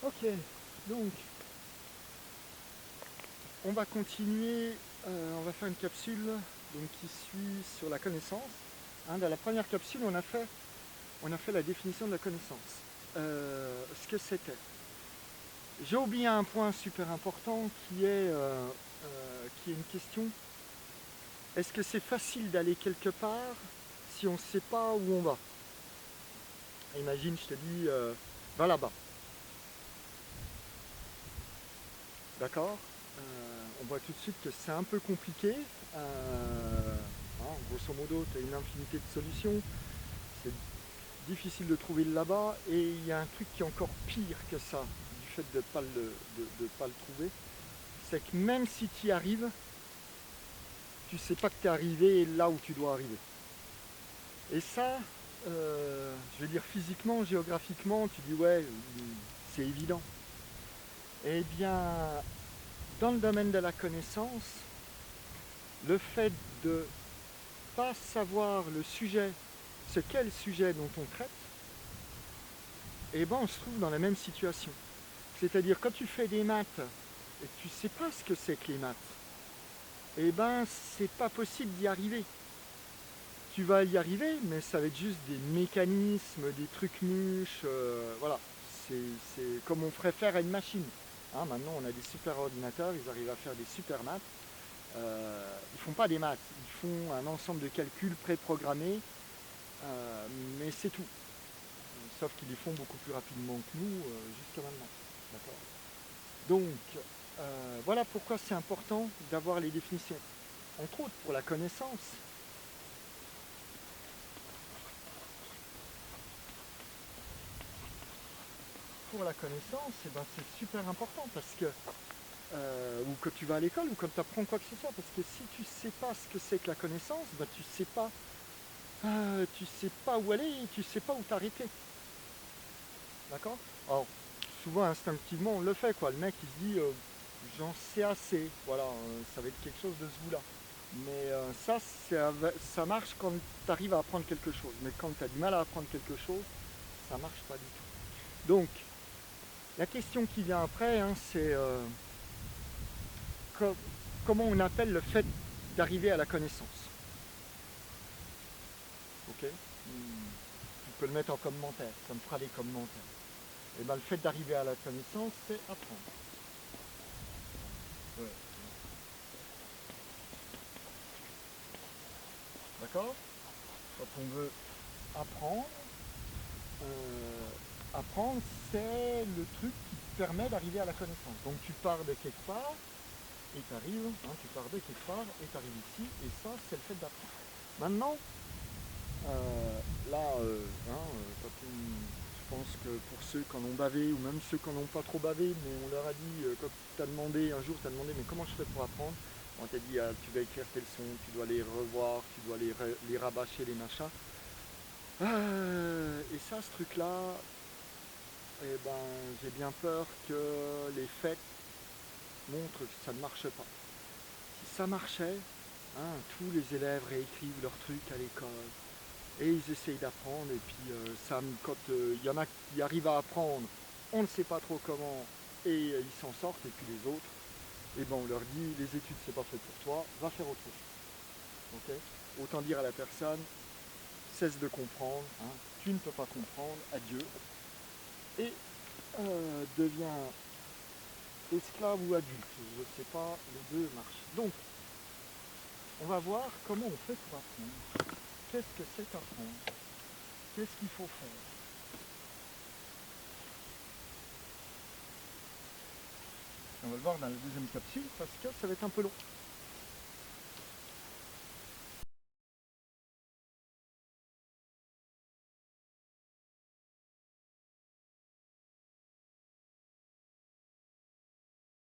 Ok, donc on va continuer, on va faire une capsule donc, qui suit sur la connaissance. Dans la première capsule, on a fait la définition de la connaissance. Ce que c'était. J'ai oublié un point super important qui est une question. Est-ce que c'est facile d'aller quelque part si on ne sait pas où on va? Imagine, je te dis, va là-bas. D'accord? On voit tout de suite que c'est un peu compliqué. Grosso modo, tu as une infinité de solutions. C'est difficile de trouver le là-bas. Et il y a un truc qui est encore pire que ça, du fait de ne pas le trouver. C'est que même si tu y arrives, tu sais pas que tu es arrivé là où tu dois arriver. Et ça, je veux dire physiquement, géographiquement, tu dis ouais, c'est évident. Eh bien, dans le domaine de la connaissance, le fait de pas savoir le sujet, ce qu'est le sujet dont on traite, eh ben on se trouve dans la même situation. C'est-à-dire quand tu fais des maths et que tu sais pas ce que c'est que les maths, eh ben c'est pas possible d'y arriver. Tu vas y arriver, mais ça va être juste des mécanismes, des trucs mûches, voilà. C'est comme on ferait faire à une machine. Maintenant on a des super ordinateurs, ils arrivent à faire des super maths. Ils font pas des maths, ils font un ensemble de calculs préprogrammés, mais c'est tout. Sauf qu'ils les font beaucoup plus rapidement que nous jusqu'à maintenant. D'accord. Donc, voilà pourquoi c'est important d'avoir les définitions. Entre autres pour la connaissance. Pour la connaissance, eh ben, c'est super important parce que, ou que tu vas à l'école ou quand tu apprends quoi que ce soit, parce que si tu sais pas ce que c'est que la connaissance, ben, tu sais pas où aller et tu sais pas où t'arrêter. D'accord? Alors, souvent instinctivement on le fait quoi. Le mec il se dit j'en sais assez, voilà, ça va être quelque chose de ce goût-là. Mais ça marche quand tu arrives à apprendre quelque chose. Mais quand tu as du mal à apprendre quelque chose, ça marche pas du tout. Donc, la question qui vient après, c'est comment on appelle le fait d'arriver à la connaissance. Ok? Tu peux le mettre en commentaire, ça me fera des commentaires. Et ben, le fait d'arriver à la connaissance, c'est apprendre. Ouais. D'accord? Quand on veut apprendre, apprendre, c'est le truc qui te permet d'arriver à la connaissance. Donc tu pars de quelque part et tu arrives, tu pars de quelque part et tu arrives ici, et ça, c'est le fait d'apprendre. Maintenant, là, je pense que pour ceux qui en ont bavé, ou même ceux qui n'en ont pas trop bavé, mais on leur a dit, quand tu as demandé, un jour tu as demandé, mais comment je fais pour apprendre? On t'a dit, tu vas écrire tes leçons, tu dois les revoir, tu dois les rabâcher, les machins. Et ça, ce truc-là, eh ben, j'ai bien peur que les faits montrent que ça ne marche pas. Si ça marchait, tous les élèves réécrivent leurs trucs à l'école et ils essayent d'apprendre. Et puis, quand il y en a qui arrivent à apprendre, on ne sait pas trop comment et ils s'en sortent. Et puis les autres, eh ben, on leur dit les études c'est pas fait pour toi, va faire autre chose. Okay. Autant dire à la personne, cesse de comprendre, tu ne peux pas comprendre, adieu. Et devient esclave ou adulte, je ne sais pas, les deux marchent. Donc, on va voir comment on fait pour apprendre. Qu'est-ce que c'est apprendre? Qu'est-ce qu'il faut faire? On va le voir dans la deuxième capsule parce que ça va être un peu long.